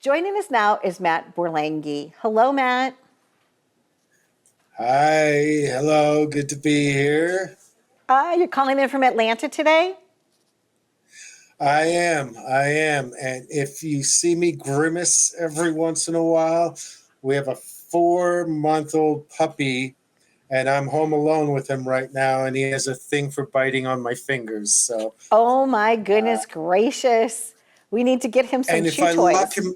Joining us now is Matt Borlenghi. Hello, Matt. Hi, hello, good to be here. You're calling in from Atlanta today? I am. And if you see me grimace every once in a while, we have a 4-month-old puppy, and I'm home alone with him right now, and he has a thing for biting on my fingers. So, Oh my goodness gracious. We need to get him some and if chew I lock toys. him,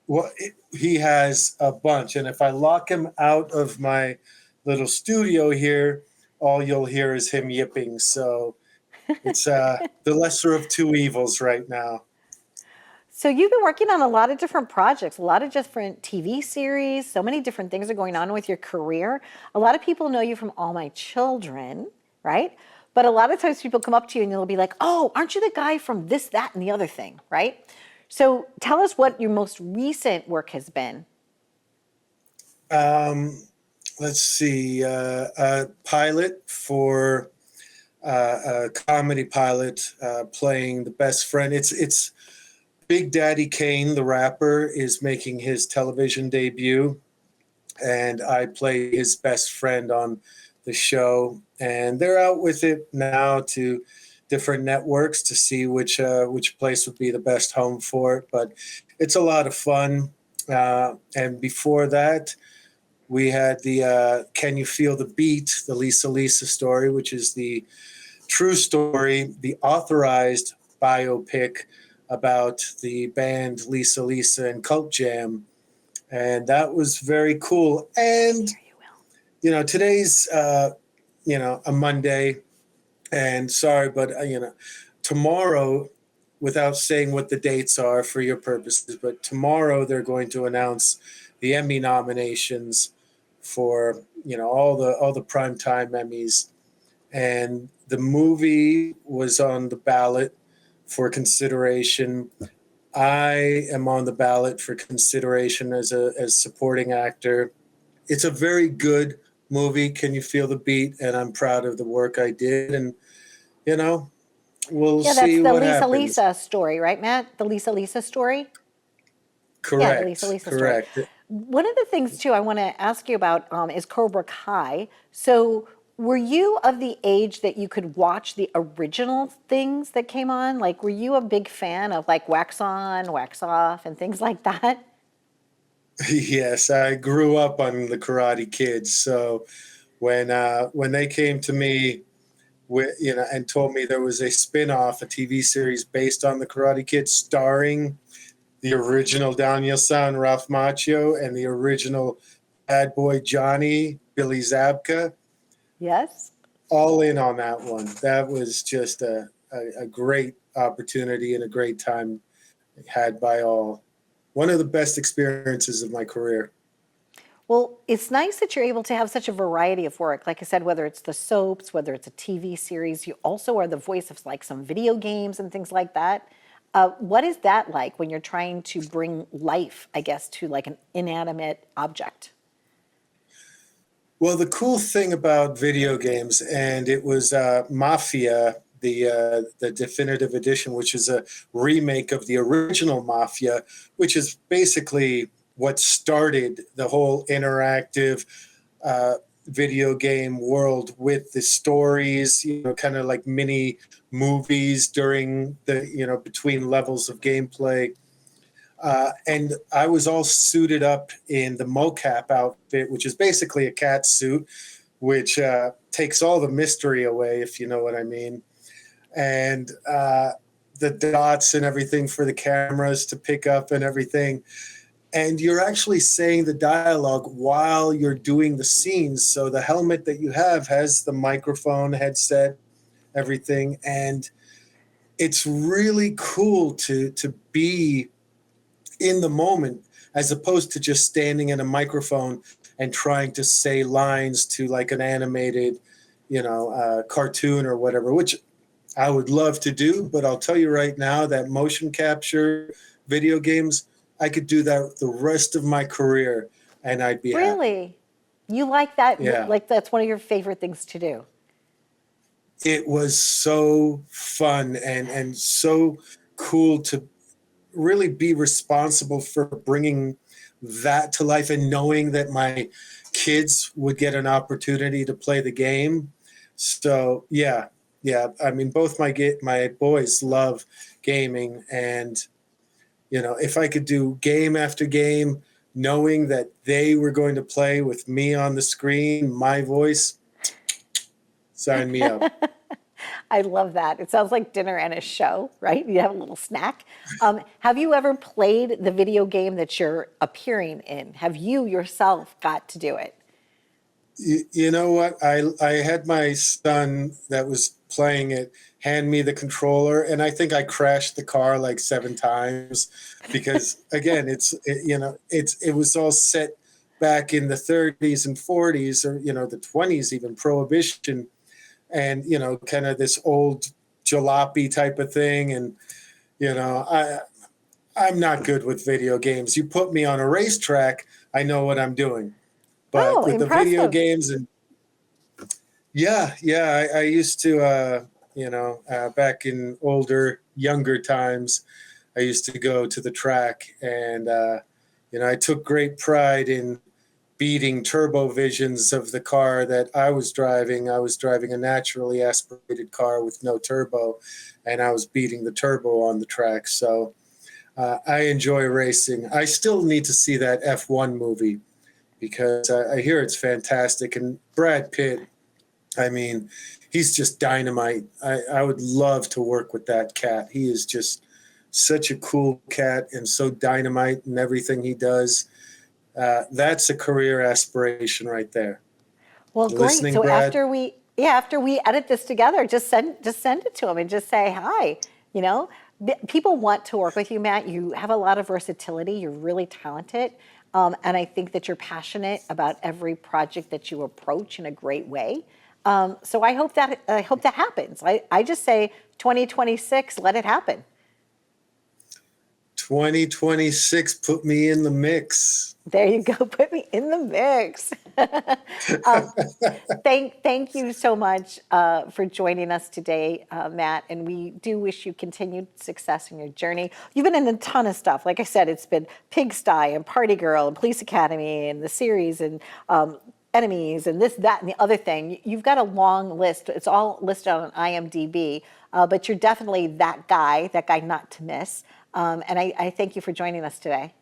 well, he has a bunch, and if I lock him out of my little studio here, all you'll hear is him yipping. So it's the lesser of two evils right now. So you've been working on a lot of different projects, a lot of different TV series, so many different things are going on with your career. A lot of people know you from All My Children, right? But a lot of times people come up to you and they'll be like, oh, aren't you the guy from this, that, and the other thing, right? So tell us what your most recent work has been. Let's see, a pilot for a comedy pilot playing the best friend. It's Big Daddy Kane, the rapper, is making his television debut, and I play his best friend on the show. And they're out with it now to different networks to see which place would be the best home for it. But it's a lot of fun. And before that, we had the Can You Feel the Beat, the Lisa story, which is the true story, the authorized biopic about the band Lisa and Cult Jam. And that was very cool. And, today's, a Monday. And sorry, but, tomorrow, without saying what the dates are for your purposes, but tomorrow they're going to announce the Emmy nominations for, all the primetime Emmys. And the movie was on the ballot for consideration. I am on the ballot for consideration as supporting actor. It's a very good movie. Can you feel the beat? And I'm proud of the work I did. And we'll That's see the what happens. Lisa story, right, Matt? The Lisa story? Correct. Yeah, the Lisa Correct. story. One of the things, too, I want to ask you about is Cobra Kai. So were you of the age that you could watch the original things that came on? Like, were you a big fan of like Wax On, Wax Off and things like that? Yes, I grew up on the Karate Kids. So when they came to me and told me there was a spin-off, a TV series based on the Karate Kid starring the original Daniel-san, Ralph Macchio, and the original bad boy Johnny, Billy Zabka. Yes. All in on that one. That was just a great opportunity and a great time had by all. One of the best experiences of my career. Well, it's nice that you're able to have such a variety of work. Like I said, whether it's the soaps, whether it's a TV series, you also are the voice of like some video games and things like that. What is that like when you're trying to bring life, I guess, to like an inanimate object? Well, the cool thing about video games, and it was Mafia, the definitive edition, which is a remake of the original Mafia, which is basically what started the whole interactive video game world with the stories, kind of like mini movies during the, between levels of gameplay. And I was all suited up in the mocap outfit, which is basically a cat suit, which takes all the mystery away, if you know what I mean. And the dots and everything for the cameras to pick up and everything. And you're actually saying the dialogue while you're doing the scenes. So the helmet that you have has the microphone, headset, everything. And it's really cool to be in the moment as opposed to just standing in a microphone and trying to say lines to like an animated, cartoon or whatever, which I would love to do. But I'll tell you right now that motion capture video games, I could do that the rest of my career and I'd be happy. Really? You like that? Yeah. Like that's one of your favorite things to do? It was so fun and so cool to really be responsible for bringing that to life and knowing that my kids would get an opportunity to play the game. So yeah. I mean, both my boys love gaming, and if I could do game after game, knowing that they were going to play with me on the screen, my voice, sign me up. I love that. It sounds like dinner and a show, right? You have a little snack. Have you ever played the video game that you're appearing in? Have you yourself got to do it? You know what? I had my son that was playing it hand me the controller, and I think I crashed the car like 7 times because, again, it was all set back in the 30s and 40s, or the 20s, even Prohibition, and kind of this old jalopy type of thing, and I'm not good with video games. You put me on a racetrack, I know what I'm doing. But with impressive. the video games, and I used to, back in younger times, I used to go to the track, and I took great pride in beating turbo visions of the car that I was driving. I was driving a naturally aspirated car with no turbo, and I was beating the turbo on the track. So I enjoy racing. I still need to see that F1 movie, because I hear it's fantastic. And Brad Pitt, I mean, he's just dynamite. I would love to work with that cat. He is just such a cool cat and so dynamite in everything he does. That's a career aspiration right there. Well, great. So Brad? after we edit this together, just send it to him and just say hi. People want to work with you, Matt. You have a lot of versatility. You're really talented. And I think that you're passionate about every project that you approach in a great way. So I hope that happens. I just say 2026, let it happen. 2026, put me in the mix. There you go. Put me in the mix. Thank you so much for joining us today, Matt. And we do wish you continued success in your journey. You've been in a ton of stuff. Like I said, it's been Pigsty and Party Girl and Police Academy and the series and Enemies and this, that, and the other thing. You've got a long list. It's all listed on IMDb. But you're definitely that guy not to miss. And I thank you for joining us today.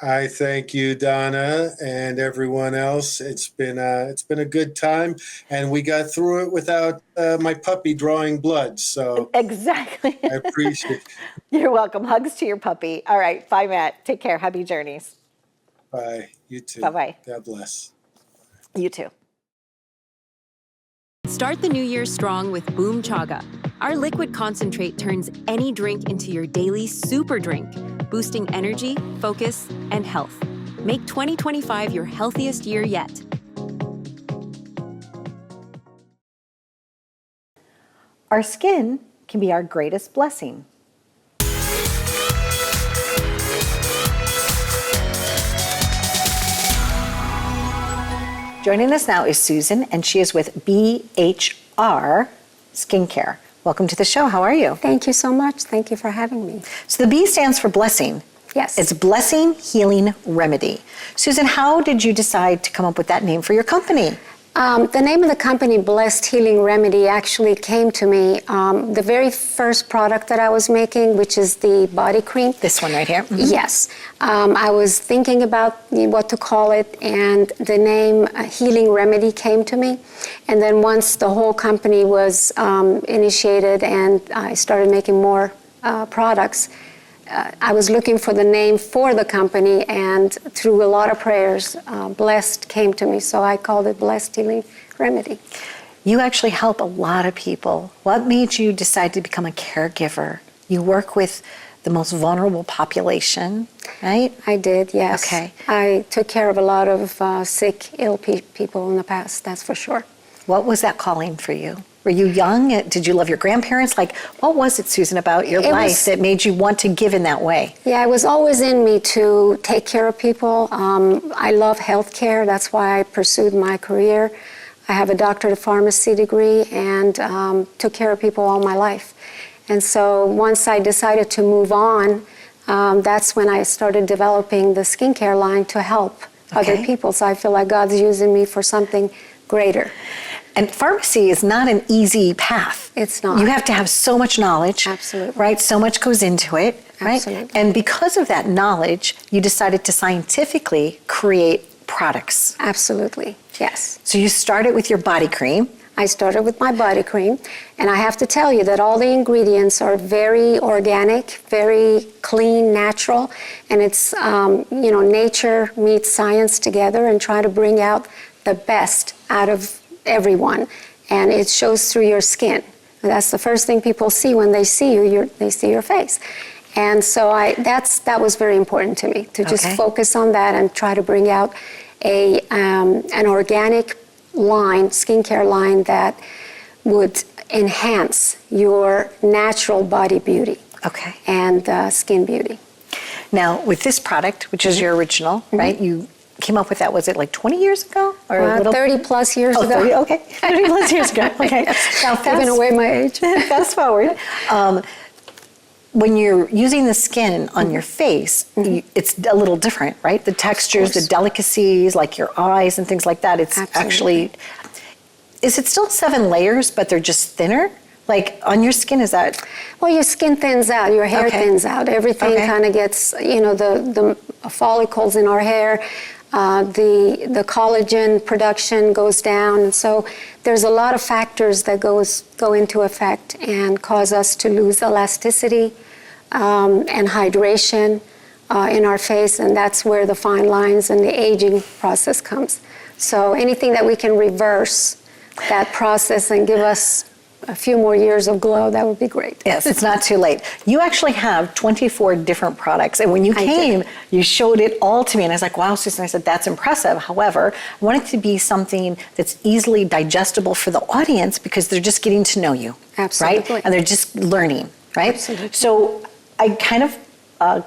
I thank you, Donna, and everyone else. It's been a good time, and we got through it without my puppy drawing blood. So exactly, I appreciate it. You're welcome. Hugs to your puppy. All right, bye, Matt. Take care. Happy journeys. Bye. You too. Bye-bye. God bless. You too. Start the new year strong with Boom Chaga. Our liquid concentrate turns any drink into your daily super drink, boosting energy, focus, and health. Make 2025 your healthiest year yet. Our skin can be our greatest blessing. Joining us now is Susan, and she is with BHR Skincare. Welcome to the show. How are you? Thank you so much. Thank you for having me. So the B stands for blessing. Yes. It's Blessing Healing Remedy. Susan, how did you decide to come up with that name for your company? The name of the company, Blessed Healing Remedy, actually came to me. The very first product that I was making, which is the body cream. This one right here? Mm-hmm. Yes. I was thinking about what to call it, and the name Healing Remedy came to me. And then once the whole company was initiated and I started making more products, I was looking for the name for the company, and through a lot of prayers, Blessed came to me, so I called it Blessed Healing Remedy. You actually help a lot of people. What made you decide to become a caregiver? You work with the most vulnerable population, right? I did, yes. Okay. I took care of a lot of sick, ill people in the past, that's for sure. What was that calling for you? Were you young? Did you love your grandparents? Like, what was it, Susan, about your life that made you want to give in that way? Yeah, it was always in me to take care of people. I love healthcare. That's why I pursued my career. I have a doctorate of pharmacy degree and took care of people all my life. And so once I decided to move on, that's when I started developing the skincare line to help other people. So I feel like God's using me for something greater. And pharmacy is not an easy path. It's not. You have to have so much knowledge. Absolutely. Right? So much goes into it. Right? Absolutely. And because of that knowledge, you decided to scientifically create products. Absolutely. Yes. So you started with your body cream. I started with my body cream, and I have to tell you that all the ingredients are very organic, very clean, natural, and it's, nature meets science together and try to bring out the best out of everyone, and it shows through your skin. And that's the first thing people see when they see you, they see your face. And so that was very important to me, to just focus on that and try to bring out an organic line, skincare line that would enhance your natural body beauty and skin beauty. Now, with this product, which is your original, right? You came up with that, was it like 20 years ago? Or 30 plus years ago. 30, okay. 30 plus years ago. Okay. Now, giving away my age. Fast forward. When you're using the skin on your face, it's a little different, right? The textures, the delicacies, like your eyes and things like that. It's actually, is it still 7 layers, but they're just thinner? Like on your skin, is that? Well, your skin thins out, your hair thins out. Everything kind of gets, the follicles in our hair, the collagen production goes down. And so there's a lot of factors that go into effect and cause us to lose elasticity and hydration in our face, and that's where the fine lines and the aging process comes. So anything that we can reverse that process and give us a few more years of glow, that would be great. Yes, it's not too late. You actually have 24 different products. And when you came, you showed it all to me. And I was like, wow, Susan, I said, that's impressive. However, I want it to be something that's easily digestible for the audience because they're just getting to know you. Absolutely. Right? And they're just learning, right? Absolutely. So I kind of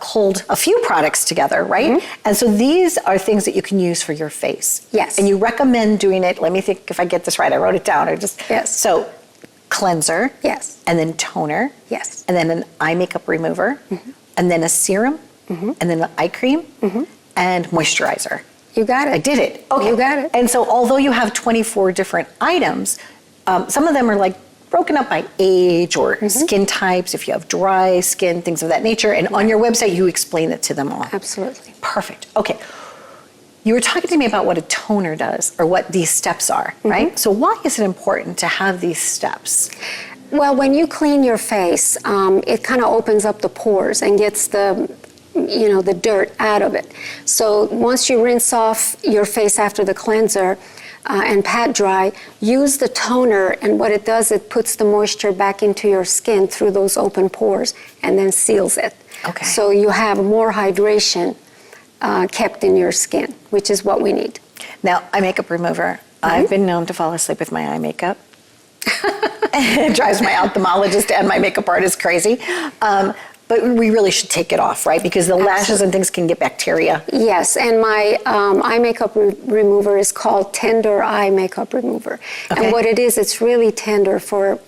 culled a few products together, right? And so these are things that you can use for your face. Yes. And you recommend doing it. Let me think if I get this right. I wrote it down. So cleanser. Yes. And then toner. Yes. And then an eye makeup remover. And then a serum. And then an eye cream. And moisturizer. You got it. I did it. Okay. You got it. And so although you have 24 different items, some of them are like broken up by age or skin types, if you have dry skin, things of that nature. And on your website, you explain it to them all. Absolutely. Perfect. Okay. You were talking to me about what a toner does or what these steps are, right? So why is it important to have these steps? Well, when you clean your face, it kind of opens up the pores and gets the dirt out of it. So once you rinse off your face after the cleanser and pat dry, use the toner, and what it does, it puts the moisture back into your skin through those open pores and then seals it. Okay. So you have more hydration kept in your skin, which is what we need. Now, eye makeup remover. I've been known to fall asleep with my eye makeup. It drives my ophthalmologist and my makeup artist crazy. But we really should take it off, right? Because the lashes and things can get bacteria. Yes, and my eye makeup remover is called Tender Eye Makeup Remover. Okay. And what it is, it's really tender,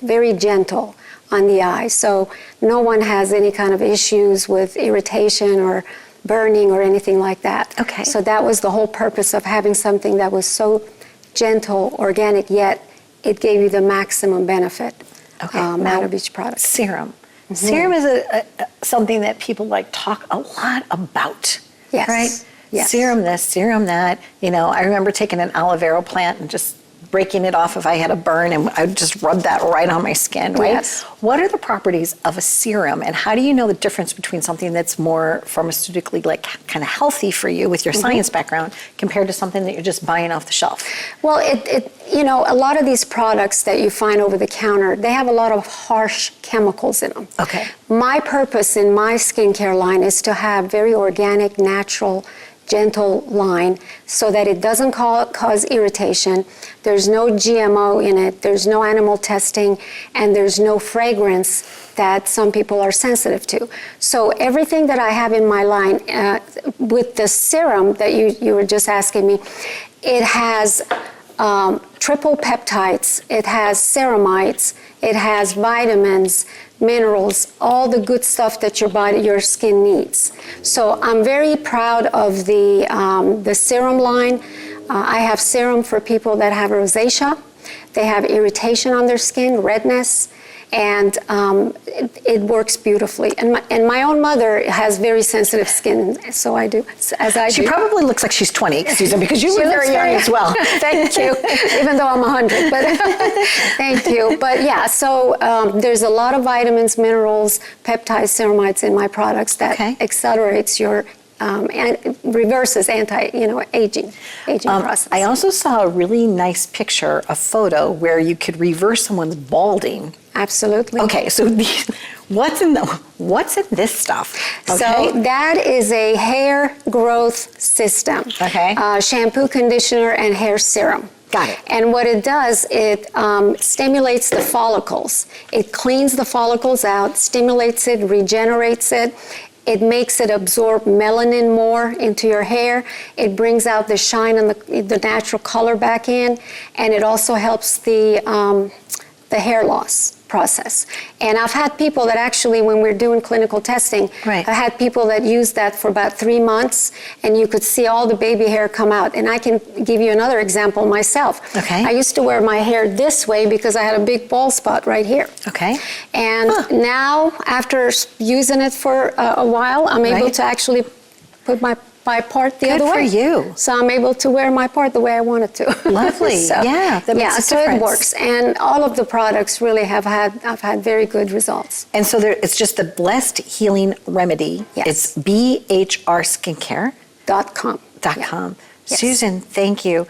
very gentle on the eye. So no one has any kind of issues with irritation or burning or anything like that. Okay. So that was the whole purpose of having something that was so gentle, organic, yet it gave you the maximum benefit out of each product. Serum. Serum is something that people talk a lot about. Yes. Right? Yes. Serum this, serum that. I remember taking an aloe vera plant and just breaking it off if I had a burn, and I would just rub that right on my skin, right? Yes. What are the properties of a serum, and how do you know the difference between something that's more pharmaceutically kind of healthy for you with your science background compared to something that you're just buying off the shelf? Well, a lot of these products that you find over the counter, they have a lot of harsh chemicals in them. Okay. My purpose in my skincare line is to have very organic, natural, gentle line so that it doesn't cause irritation. There's no GMO in it, there's no animal testing, and there's no fragrance that some people are sensitive to. So everything that I have in my line, with the serum that you were just asking me, it has triple peptides, it has ceramides, it has vitamins, minerals, all the good stuff that your skin needs. So I'm very proud of the serum line. I have serum for people that have rosacea. They have irritation on their skin, redness, and it works beautifully. And my own mother has very sensitive skin, so I do, as I do. She probably looks like she's 20, Susan, because you look very young as well. Thank you, even though I'm 100, but thank you. But yeah, so there's a lot of vitamins, minerals, peptides, ceramides in my products that accelerates your and reverses aging process. I also saw a really nice picture, a photo where you could reverse someone's balding. Absolutely. Okay, so what's in this stuff? Okay. So that is a hair growth system. Okay. Shampoo, conditioner, and hair serum. Got it. And what it does, it stimulates the follicles. It cleans the follicles out, stimulates it, regenerates it. It makes it absorb melanin more into your hair. It brings out the shine and the natural color back in, and it also helps the hair loss process. And I've had people that actually, when we're doing clinical testing, I've had people that use that for about 3 months, and you could see all the baby hair come out. And I can give you another example myself. Okay. I used to wear my hair this way because I had a big bald spot right here. Okay. And now, after using it for a while, I'm able to actually put my part the other way. Good for you. So I'm able to wear my part the way I want it to. Lovely. So, yeah, that makes a so difference. it works. And all of the products really I've had very good results. And so it's just the Blessed Healing Remedy. Yes. It's BHR Skincare. .com. Yes. Susan, thank you.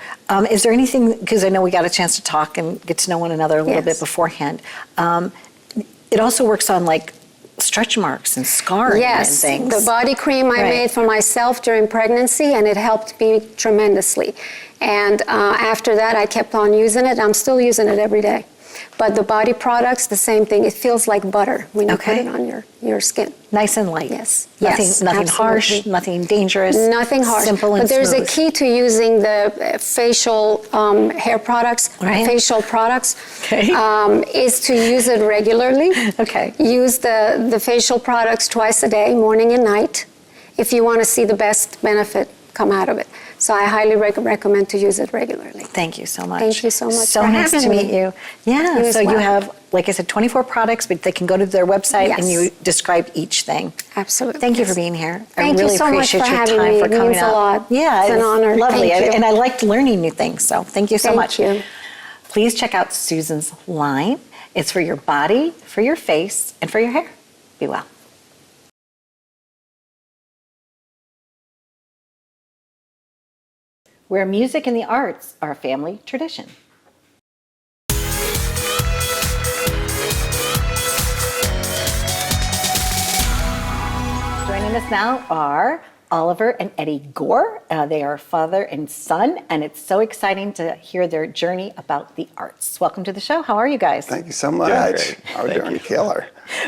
Is there anything, because I know we got a chance to talk and get to know one another a little bit beforehand. It also works on like stretch marks and scarring and things. The body cream I made for myself during pregnancy, and it helped me tremendously. And after that, I kept on using it. I'm still using it every day. But the body products, the same thing. It feels like butter when you put it on your skin. Nice and light. Yes. Nothing harsh, nothing dangerous. Nothing harsh. Simple and But there's smooth. a key to using the facial hair products, facial products, is to use it regularly. Okay. Use the facial products twice a day, morning and night, if you want to see the best benefit come out of it. So I highly recommend to use it regularly. Thank you so much. Thank you so much So for nice having to me. meet you. Yeah, You as so you well. have, like I said, 24 products, but they can go to their website and you describe each thing. Absolutely. Thank you for being here. Thank I really you so much appreciate for your having time me. for It coming means a out. lot. Yeah, It's an honor. Lovely. Thank you. And I liked learning new things, so thank you so much. Thank you. Please check out Susan's line. It's for your body, for your face, and for your hair. Be well. Where music and the arts are a family tradition. Joining us now are Oliver and Eddie Gore. They are father and son, and it's so exciting to hear their journey about the arts. Welcome to the show. How are you guys? Thank you so much. We're doing killer.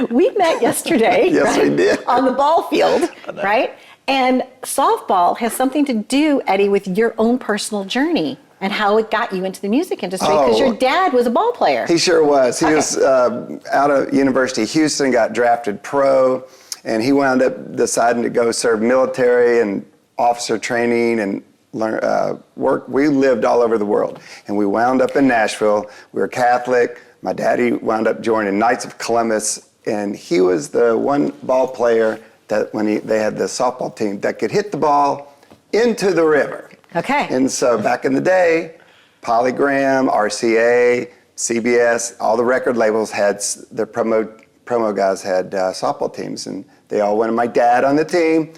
We met yesterday. Yes, we did. On the ball field, right? And softball has something to do, Eddie, with your own personal journey and how it got you into the music industry, because your dad was a ball player. He sure was. He was out of University of Houston, got drafted pro, and he wound up deciding to go serve military and officer training and learn work. We lived all over the world, and we wound up in Nashville. We were Catholic. My daddy wound up joining Knights of Columbus, and he was the one ball player that when they had the softball team that could hit the ball into the river. Okay. And so back in the day, Polygram, RCA, CBS, all the record labels had their promo guys had softball teams, and they all wanted my dad on the team,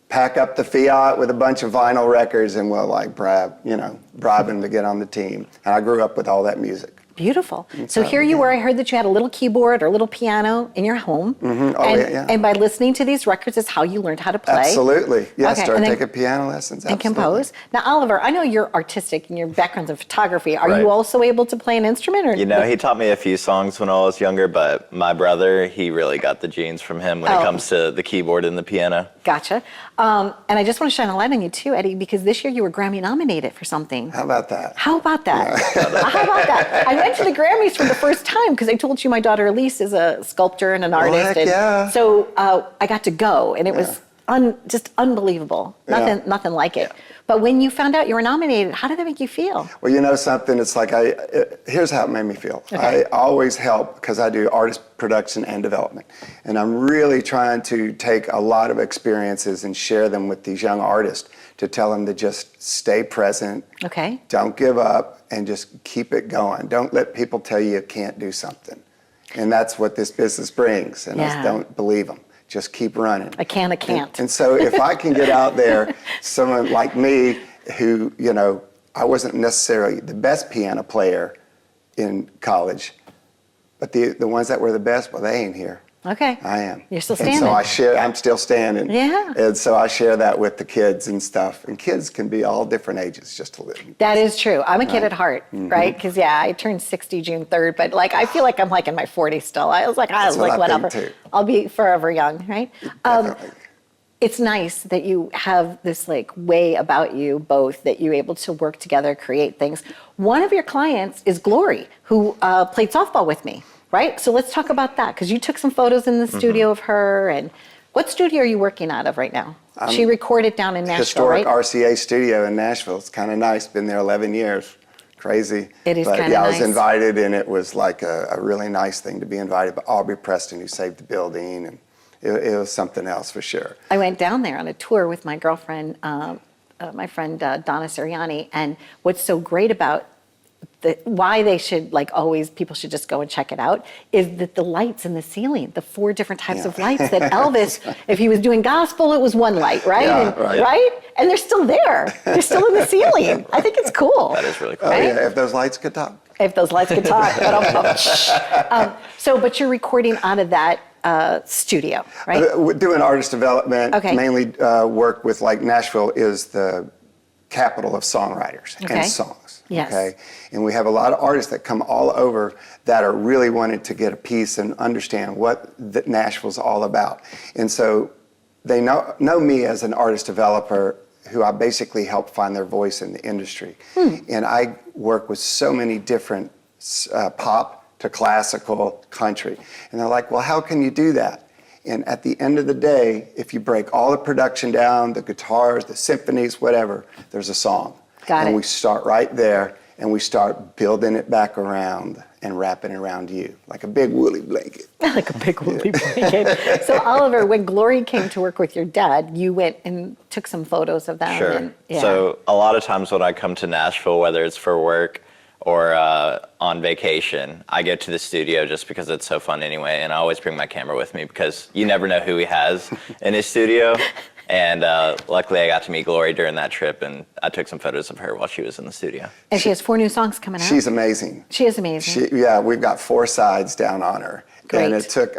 pack up the Fiat with a bunch of vinyl records, and we'll like bribe him to get on the team. And I grew up with all that music. Beautiful. And So here you were, I heard that you had a little keyboard or a little piano in your home. Oh, yeah. And by listening to these records is how you learned how to play. Absolutely. Yeah, Okay, started and then- taking piano lessons. And Absolutely. compose. Now, Oliver, I know you're artistic and your background's in photography. Are Right. you also able to play an instrument? Or You know, he taught me a few songs when I was younger, but my brother, he really got the genes from him when it comes to the keyboard and the piano. Gotcha. And I just want to shine a light on you too, Eddie, because this year you were Grammy-nominated for something. How about that? How about that? How about that? I went to the Grammys for the first time because I told you my daughter Elise is a sculptor and an artist. heck And yeah. so I got to go, and it was just unbelievable. Yeah. Nothing like it. But when you found out you were nominated, how did that make you feel? Well, you know something, it's like here's how it made me feel. Okay. I always help because I do artist production and development. And I'm really trying to take a lot of experiences and share them with these young artists to tell them to just stay present, Okay. don't give up, and just keep it going. Don't let people tell you can't do something. And that's what this business brings, and Yeah. I don't believe them. Just keep running. I can't. And so if I can get out there, someone like me who, you know, I wasn't necessarily the best piano player in college, but the ones that were the best, well, they ain't here. Okay. I am. You're still And standing. I'm still standing. Yeah. And so I share that with the kids and stuff. And kids can be all different ages, just a little. That is true. I'm a kid at heart, right? Because I turned 60 June 3rd, but like I feel like I'm like in my 40s still. I was like, That's what I whatever. think, too. I'll be forever young, right? Definitely. It's nice that you have this like way about you both that you're able to work together, create things. One of your clients is Glory, who played softball with me, right? So let's talk about that because you took some photos in the studio of her. And what studio are you working out of right now? She recorded down in Nashville, Historic right? RCA studio in Nashville. It's kind of nice. Been there 11 years. Crazy. It is But kinda yeah, I nice. was invited, and it was like a really nice thing to be invited by Aubrey Preston, who saved the building, and it was something else for sure. I went down there on a tour with my girlfriend, my friend Donna Siriani, and what's so great about why they should people should just go and check it out is that the lights in the ceiling, the 4 different types of lights that Elvis, if he was doing gospel, it was one light, right? Yeah, And, right. And they're still there. They're still in the ceiling. I think it's cool. That is really cool. Oh Right? yeah, if those lights could talk. If those lights could talk. But you're recording out of that studio, right? We're doing artist development. Okay. Mainly work with Nashville is the capital of songwriters Okay. and songs. Yes. Okay. And we have a lot of artists that come all over that are really wanting to get a piece and understand what Nashville's all about. And so they know me as an artist developer who I basically help find their voice in the industry. And I work with so many different pop to classical, country. And they're like, well, how can you do that? And at the end of the day, if you break all the production down, the guitars, the symphonies, whatever, there's a song. Got and it. we start right there, and we start building it back around and wrapping it around you like a big woolly blanket. Like a big woolly blanket. So Oliver, when Glory came to work with your dad, you went and took some photos of them. Sure. And, yeah. So a lot of times when I come to Nashville, whether it's for work or on vacation, I go to the studio just because it's so fun anyway, and I always bring my camera with me because you never know who he has in his studio. And luckily I got to meet Glory during that trip, and I took some photos of her while she was in the studio. And she has 4 new songs coming out. She's amazing. She is amazing. We've got 4 sides down on her. Great. And it took,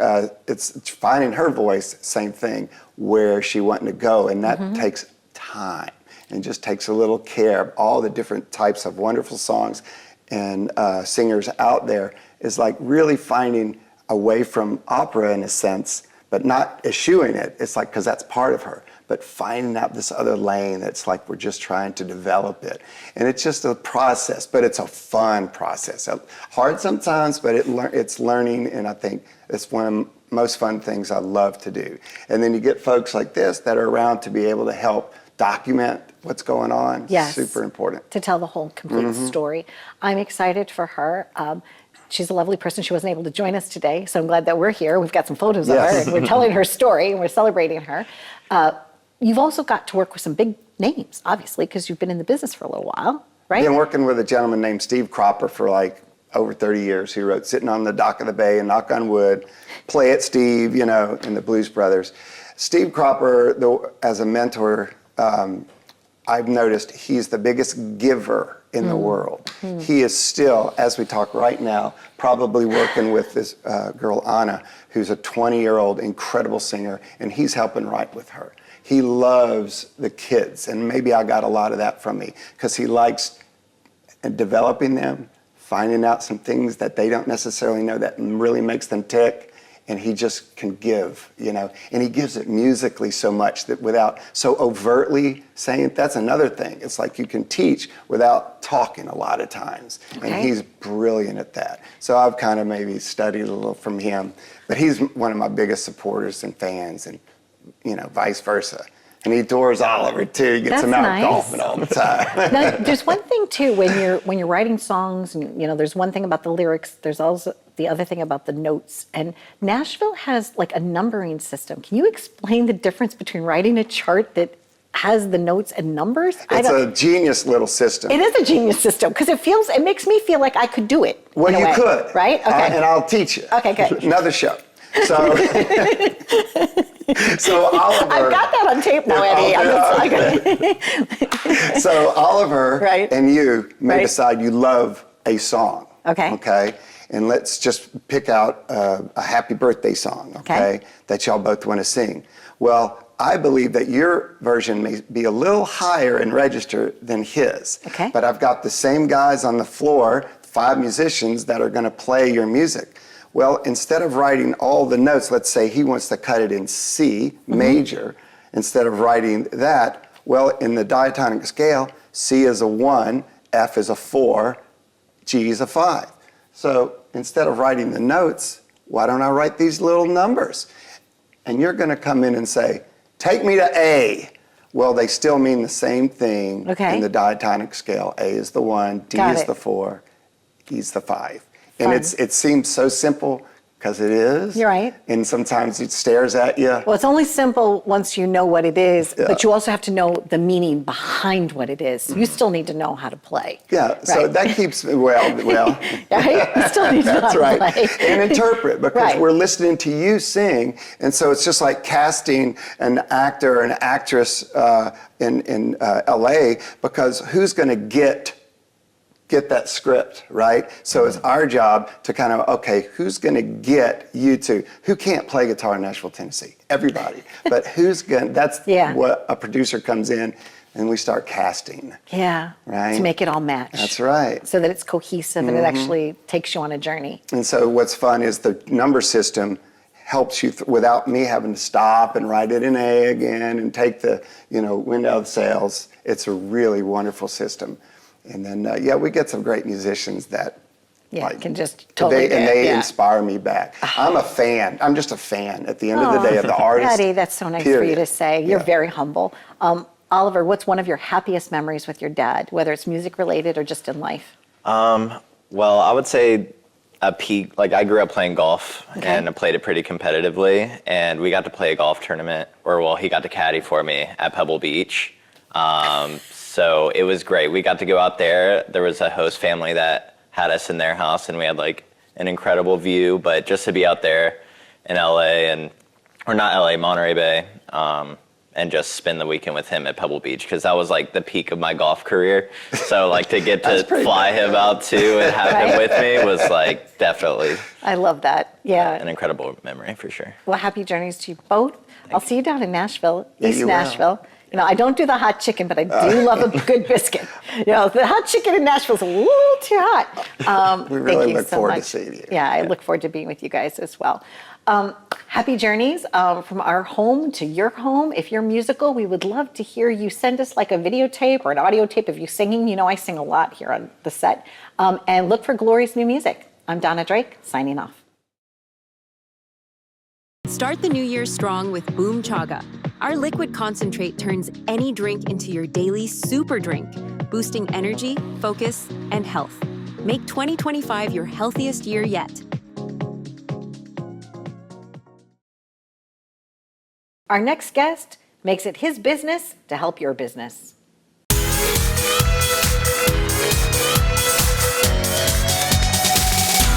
it's finding her voice, same thing, where she wanted to go. And that takes time and just takes a little care of all the different types of wonderful songs and singers out there. Is like really finding away from opera in a sense, but not eschewing it. It's like, because that's part of her. But finding out this other lane that's like we're just trying to develop it. And it's just a process, but it's a fun process. Hard sometimes, but it's learning, and I think it's one of the most fun things I love to do. And then you get folks like this that are around to be able to help document what's going on. Yes. Super important. To tell the whole complete story. I'm excited for her. She's a lovely person. She wasn't able to join us today, so I'm glad that we're here. We've got some photos of her, Yes. and we're telling her story, and we're celebrating her. You've also got to work with some big names, obviously, because you've been in the business for a little while, right? Been working with a gentleman named Steve Cropper for like over 30 years. He wrote Sitting on the Dock of the Bay and Knock on Wood, Play It Steve, and the Blues Brothers. Steve Cropper, as a mentor, I've noticed he's the biggest giver in the world. He is still, as we talk right now, probably working with this girl, Anna, who's a 20-year-old incredible singer, and he's helping write with her. He loves the kids, and maybe I got a lot of that from me, because he likes developing them, finding out some things that they don't necessarily know that really makes them tick, and he just can give, you know, and he gives it musically so much that without so overtly saying, that's another thing. It's like you can teach without talking a lot of times, and he's brilliant at that. So I've kind of maybe studied a little from him, but he's one of my biggest supporters and fans, and, you know, vice versa. And he adores Oliver too. He gets him out golfing all the time. Now, there's one thing too when you're writing songs, and you know, there's one thing about the lyrics. There's also the other thing about the notes. And Nashville has like a numbering system. Can you explain the difference between writing a chart that has the notes and numbers? It's a genius little system. It is a genius system because it makes me feel like I could do it. Well, you could, right? Okay, and I'll teach you. Okay, good. Another show. So, so Oliver. I've got that on tape now, Eddie. So Oliver and you may Right. decide you love a song. Okay. Okay. And let's just pick out a happy birthday song. Okay. That y'all both want to sing. Well, I believe that your version may be a little higher in register than his. Okay. But I've got the same guys on the floor, 5 musicians that are going to play your music. Well, instead of writing all the notes, let's say he wants to cut it in C major, instead of writing that, well, in the diatonic scale, C is a 1, F is a 4, G is a 5. So instead of writing the notes, why don't I write these little numbers? And you're going to come in and say, take me to A. Well, they still mean the same thing in the diatonic scale. A is the 1, D is the 4, E's the 5. And it seems so simple because it is. You're right. And sometimes it stares at you. Well, it's only simple once you know what it is, but you also have to know the meaning behind what it is. You still need to know how to play. Yeah, so that keeps, well. Right? You still need to know how to play. And interpret, because we're listening to you sing, and so it's just like casting an actor or an actress in LA, because who's going to get that script, right? So it's our job to kind of, okay, who's going to get you to, who can't play guitar in Nashville, Tennessee? Everybody. But who's going to, that's what a producer comes in and we start casting. Yeah. Right? To make it all match. That's right. So that it's cohesive and it actually takes you on a journey. And so what's fun is the number system helps you without me having to stop and write it in A again and take the, wind out of the sails. It's a really wonderful system. And then, we get some great musicians that can just totally they inspire me back. I'm a fan. I'm just a fan at the end of the day of the artist. Eddie, that's so nice for you to say. You're very humble. Oliver, what's one of your happiest memories with your dad, whether it's music related or just in life? Well, I would say a peak, like I grew up playing golf and I played it pretty competitively, and we got to play a golf tournament he got to caddy for me at Pebble Beach. So it was great. We got to go out there. There was a host family that had us in their house, and we had like an incredible view. But just to be out there in LA Monterey Bay, and just spend the weekend with him at Pebble Beach, because that was like the peak of my golf career. So like to get to fly him out too and have him with me was like definitely. I love that. Yeah. An incredible memory for sure. Well, happy journeys to you both. I'll see you down in Nashville, East Nashville. I don't do the hot chicken, but I do love a good biscuit. The hot chicken in Nashville is a little too hot. We really look so forward much. to seeing you. Yeah, I look forward to being with you guys as well. Happy journeys from our home to your home. If you're musical, we would love to hear you. Send us like a videotape or an audio tape of you singing. I sing a lot here on the set. And look for Glory's new music. I'm Donna Drake, signing off. Start the new year strong with Boom Chaga. Our liquid concentrate turns any drink into your daily super drink, boosting energy, focus, and health. Make 2025 your healthiest year yet. Our next guest makes it his business to help your business.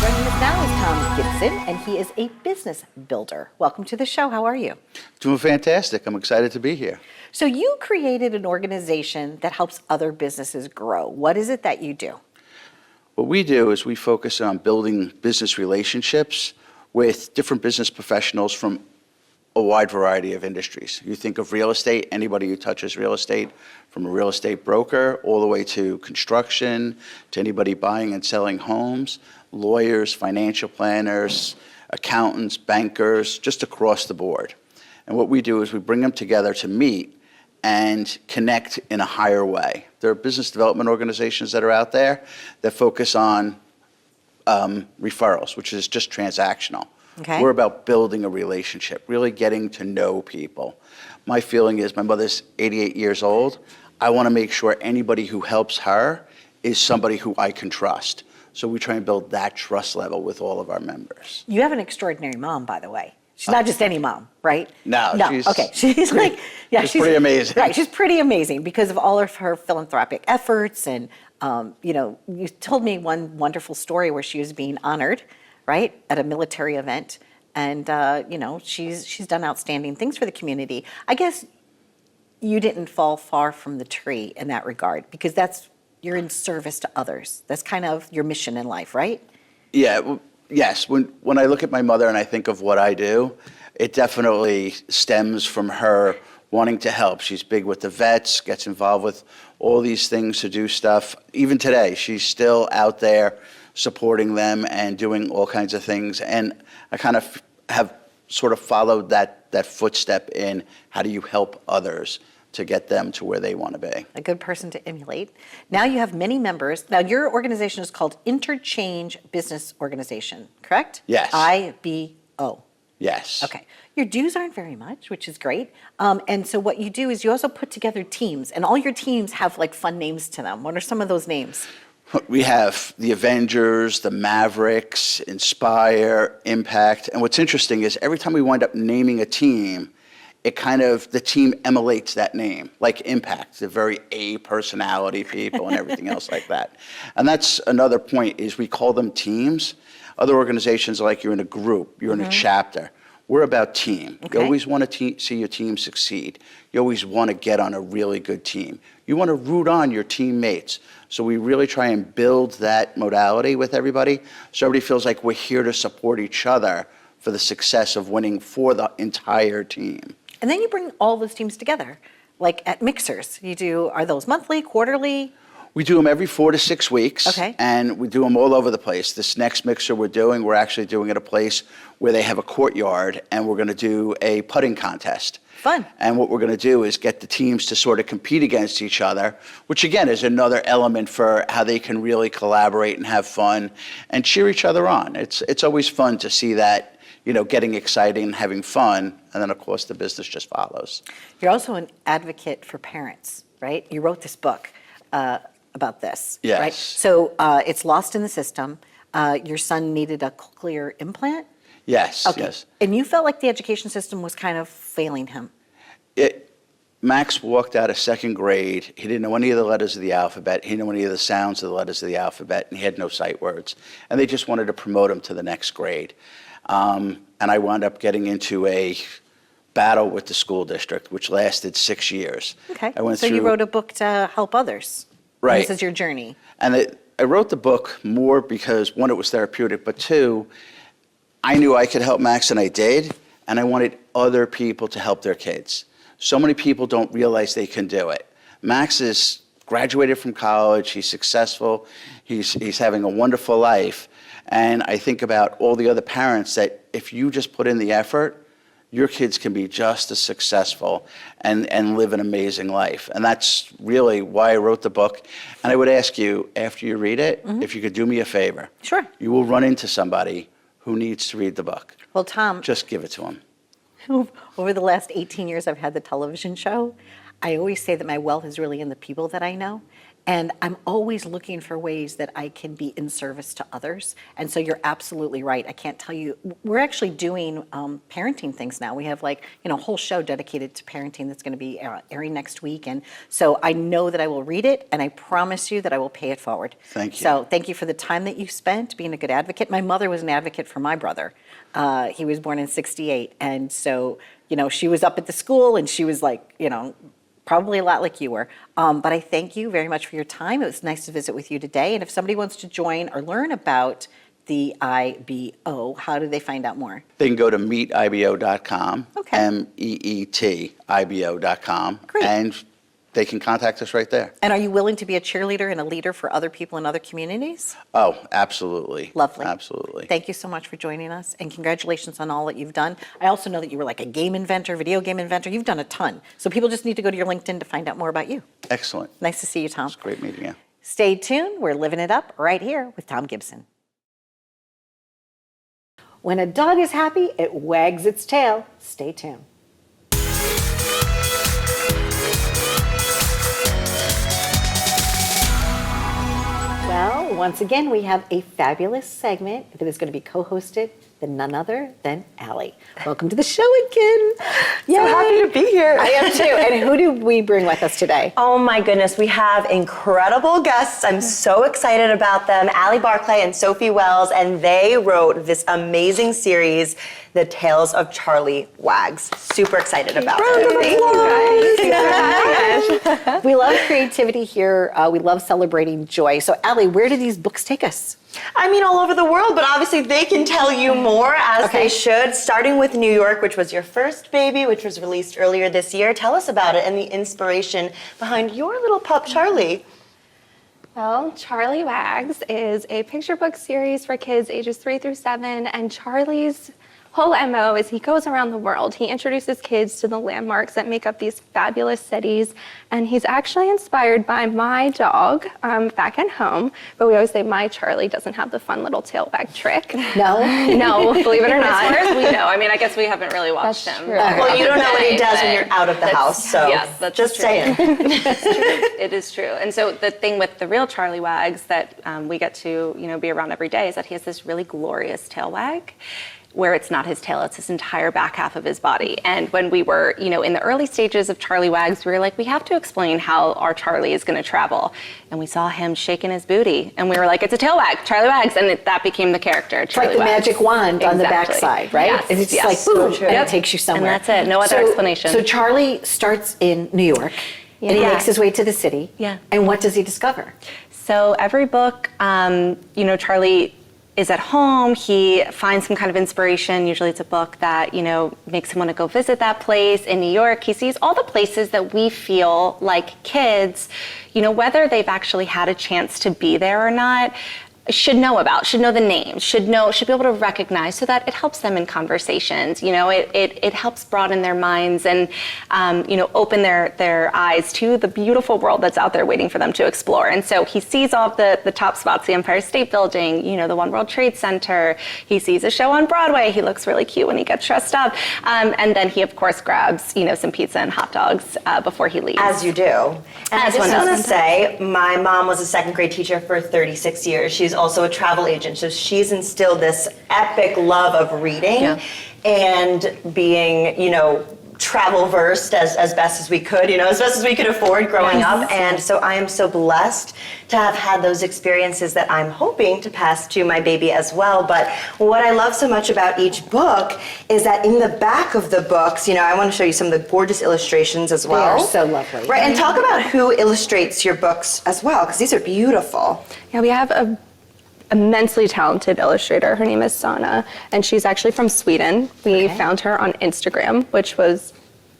Joining us now is Tom Gibson, and he is a business builder. Welcome to the show. How are you? Doing fantastic. I'm excited to be here. So you created an organization that helps other businesses grow. What is it that you do? What we do is we focus on building business relationships with different business professionals from a wide variety of industries. You think of real estate, anybody who touches real estate, from a real estate broker all the way to construction, to anybody buying and selling homes, lawyers, financial planners, accountants, bankers, just across the board. And what we do is we bring them together to meet and connect in a higher way. There are business development organizations that are out there that focus on referrals, which is just transactional. Okay. We're about building a relationship, really getting to know people. My feeling is my mother's 88 years old. I want to make sure anybody who helps her is somebody who I can trust. So we try and build that trust level with all of our members. You have an extraordinary mom, by the way. She's not just any mom, right? No, Okay, she's like, yeah, she's pretty amazing. Right, she's pretty amazing because of all of her philanthropic efforts. And, you told me one wonderful story where she was being honored, right, at a military event. And, she's done outstanding things for the community. I guess you didn't fall far from the tree in that regard because you're in service to others. That's kind of your mission in life, right? Yeah, well, yes. When I look at my mother and I think of what I do, it definitely stems from her wanting to help. She's big with the vets, gets involved with all these things to do stuff. Even today, she's still out there supporting them and doing all kinds of things. And I kind of have sort of followed that footstep in how do you help others to get them to where they want to be. A good person to emulate. Now you have many members. Now your organization is called Interchange Business Organization, correct? Yes. IBO. Yes. Okay. Your dues aren't very much, which is great. And so what you do is you also put together teams, and all your teams have like fun names to them. What are some of those names? We have the Avengers, the Mavericks, Inspire, Impact. And what's interesting is every time we wind up naming a team, the team emulates that name, like Impact, the very A personality people and everything else like that. And that's another point is we call them teams. Other organizations are like you're in a group, you're in a chapter. We're about team. Okay. You always want to see your team succeed. You always want to get on a really good team. You want to root on your teammates. So we really try and build that modality with everybody so everybody feels like we're here to support each other for the success of winning for the entire team. And then you bring all those teams together, like at mixers. Are those monthly, quarterly? We do them every 4 to 6 weeks. Okay. And we do them all over the place. This next mixer we're actually doing at a place where they have a courtyard, and we're going to do a putting contest. Fun. And what we're going to do is get the teams to sort of compete against each other, which again is another element for how they can really collaborate and have fun and cheer each other on. It's always fun to see that, getting exciting and having fun. And then, of course, the business just follows. You're also an advocate for parents, right? You wrote this book about this, Yes. right? So it's lost in the system. Your son needed a cochlear implant? Yes, Okay. yes. And you felt like the education system was kind of failing him. Max walked out of second grade. He didn't know any of the letters of the alphabet. He didn't know any of the sounds of the letters of the alphabet, and he had no sight words. And they just wanted to promote him to the next grade. And I wound up getting into a battle with the school district, which lasted 6 years. Okay. I went So you through- wrote a book to help others. Right. This is your journey. And I wrote the book more because, one, it was therapeutic, but two, I knew I could help Max, and I did, and I wanted other people to help their kids. So many people don't realize they can do it. Max is graduated from college, he's successful, he's having a wonderful life, and I think about all the other parents that if you just put in the effort, your kids can be just as successful and live an amazing life. And that's really why I wrote the book. And I would ask you, after you read it, if you could do me a favor. Sure. You will run into somebody who needs to read the book. Well, Tom, Just give it to them. over the last 18 years I've had the television show, I always say that my wealth is really in the people that I know. And I'm always looking for ways that I can be in service to others. And so you're absolutely right. I can't tell you. We're actually doing parenting things now. We have a whole show dedicated to parenting that's going to be airing next week. And so I know that I will read it, and I promise you that I will pay it forward. Thank you. So thank you for the time that you spent being a good advocate. My mother was an advocate for my brother. He was born in '68. And so, she was up at the school, and she was probably a lot like you were. But I thank you very much for your time. It was nice to visit with you today. And if somebody wants to join or learn about the IBO, how do they find out more? They can go to meetibo.com, Okay. MEETIBO.com, Great. and they can contact us right there. And are you willing to be a cheerleader and a leader for other people in other communities? Oh, absolutely. Lovely. Absolutely. Thank you so much for joining us, and congratulations on all that you've done. I also know that you were like a game inventor, video game inventor. You've done a ton. So people just need to go to your LinkedIn to find out more about you. Excellent. Nice to see you, Tom. It's great meeting you. Stay tuned. We're living it up right here with Tom Gibson. When a dog is happy, it wags its tail. Stay tuned. Well, once again, we have a fabulous segment that is going to be co-hosted by none other than Ally. Welcome to the show again. So happy to be here. I am too. And who do we bring with us today? Oh my goodness, we have incredible guests. I'm so excited about them. Barclay and Sofie Wells, and they wrote this amazing series, The Tales of Charlie Wags. Super excited about it. We love creativity here. We love celebrating joy. So, Ally, where do these books take us? I mean, all over the world, but obviously they can tell you more, as they should, starting with New York, which was your first baby, which was released earlier this year. Tell us about it and the inspiration behind your little pup, Charlie. Well, Charlie Wags is a picture book series for kids ages 3 through 7, and Charlie's whole MO is he goes around the world. He introduces kids to the landmarks that make up these fabulous cities, and he's actually inspired by my dog back at home, but we always say my Charlie doesn't have the fun little tail wag trick. No? No, believe it or not. As far as we know, I mean, I guess we haven't really watched That's him. true. Well, you don't know what he does when you're out of the house, so yes, that's just true. saying. It is true. And so the thing with the real Charlie Wags that we get to, be around every day is that he has this really glorious tail wag, where it's not his tail, it's his entire back half of his body. And when we were, in the early stages of Charlie Wags, we were like, we have to explain how our Charlie is going to travel. And we saw him shaking his booty, and we were like, it's a tail wag, Charlie Wags, and that became the character, Charlie It's like the Wags. magic wand on the Exactly. backside, right? Yes, And it's just yes. like, boom, So true. and Yep. it takes you somewhere. And that's it, no other explanation. So Charlie starts in New York, and he Yeah. makes his way to the city. Yeah. And what does he discover? So every book, Charlie is at home, he finds some kind of inspiration. Usually it's a book that, makes him want to go visit that place. In New York, he sees all the places that we feel like kids, whether they've actually had a chance to be there or not, should know about, should know the names, should be able to recognize, so that it helps them in conversations. It helps broaden their minds and, open their eyes to the beautiful world that's out there waiting for them to explore. And so he sees all of the top spots, the Empire State Building, the One World Trade Center. He sees a show on Broadway. He looks really cute when he gets dressed up. And then he, of course, grabs, some pizza and hot dogs before he leaves. As you do. And I As just one want to does. say, my mom was a second grade teacher for 36 years. She's also a travel agent, so she's instilled this epic love of reading and being, travel versed as best as we could, as best as we could afford growing up. And so I am so blessed to have had those experiences that I'm hoping to pass to my baby as well. But what I love so much about each book is that in the back of the books, I want to show you some of the gorgeous illustrations as well. They are so lovely. Right, and talk about who illustrates your books as well, because these are beautiful. Yeah, we have a immensely talented illustrator. Her name is Sana, and she's actually from Sweden. We found her on Instagram, which was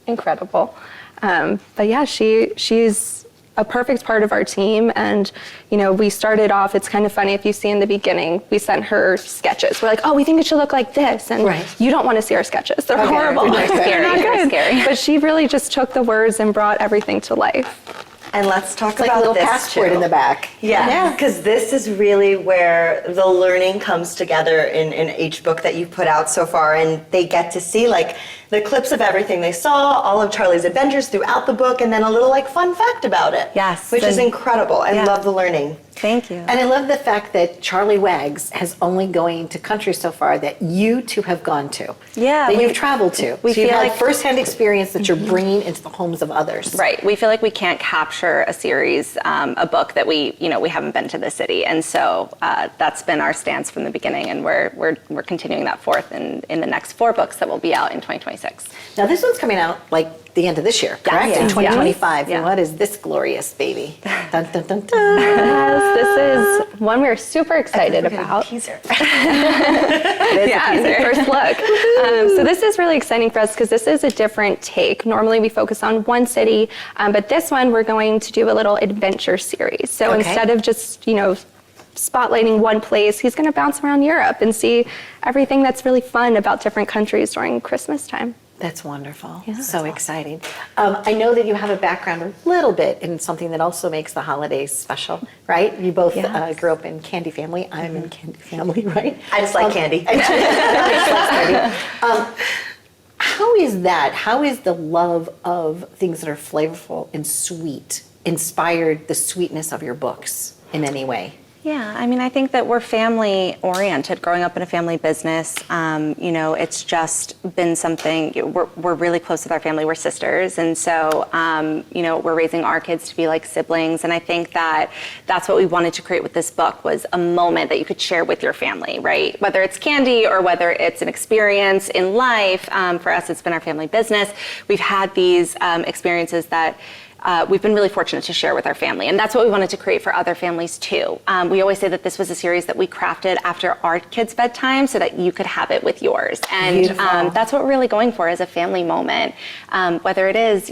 incredible. But yeah, she's a perfect part of our team. And, we started off, it's kind of funny, if you see in the beginning, we sent her sketches. We're like, oh, we think it should look like this. And you don't want to see our sketches. They're horrible. They're scary. They're not They're good. scary. But she really just took the words and brought everything to life. And let's talk It's like a about little this passport too. in the back. Yeah, because this is really where the learning comes together in each book that you've put out so far, and they get to see the clips of everything they saw, all of Charlie's adventures throughout the book, and then a little fun fact about it. Yes, Which is and- incredible. I love the learning. Thank you. And I love the fact that Charlie Wags has only going to countries so far that you two have gone to. Yeah, That we- you've traveled to. we so you've feel had like- firsthand experience that you're bringing into the homes of others. Right. We feel like we can't capture a series, a book that we haven't been to the city, and so that's been our stance from the beginning, and we're continuing that forth in the next 4 books that will be out in 2026. 2026. Now this one's coming out like the end of this year, correct? Yeah. In 2025. Yeah. And what is this glorious baby? Dun, dun, dun, dun. Yes, this is one we're super excited about. Teaser. Yeah, it's the first look. So this is really exciting for us because this is a different take. Normally we focus on one city, but this one we're going to do a little adventure series. So Okay. instead of just, spotlighting one place, he's going to bounce around Europe and see everything that's really fun about different countries during Christmas time. That's wonderful. So exciting. I know that you have a background a little bit in something that also makes the holidays special, right? You both grew up in candy family. I'm in candy family, right? I just like candy. How is that? How is the love of things that are flavorful and sweet inspired the sweetness of your books in any way? Yeah, I mean, I think that we're family oriented. Growing up in a family business, it's just been something. We're really close with our family. We're sisters, and so we're raising our kids to be like siblings. And I think that that's what we wanted to create with this book was a moment that you could share with your family, right? Whether it's candy or whether it's an experience in life. For us, it's been our family business. We've had these experiences that. We've been really fortunate to share with our family, and that's what we wanted to create for other families too. We always say that this was a series that we crafted after our kids' bedtime so that you could have it with yours, and that's what we're really going for as a family moment. Whether it is,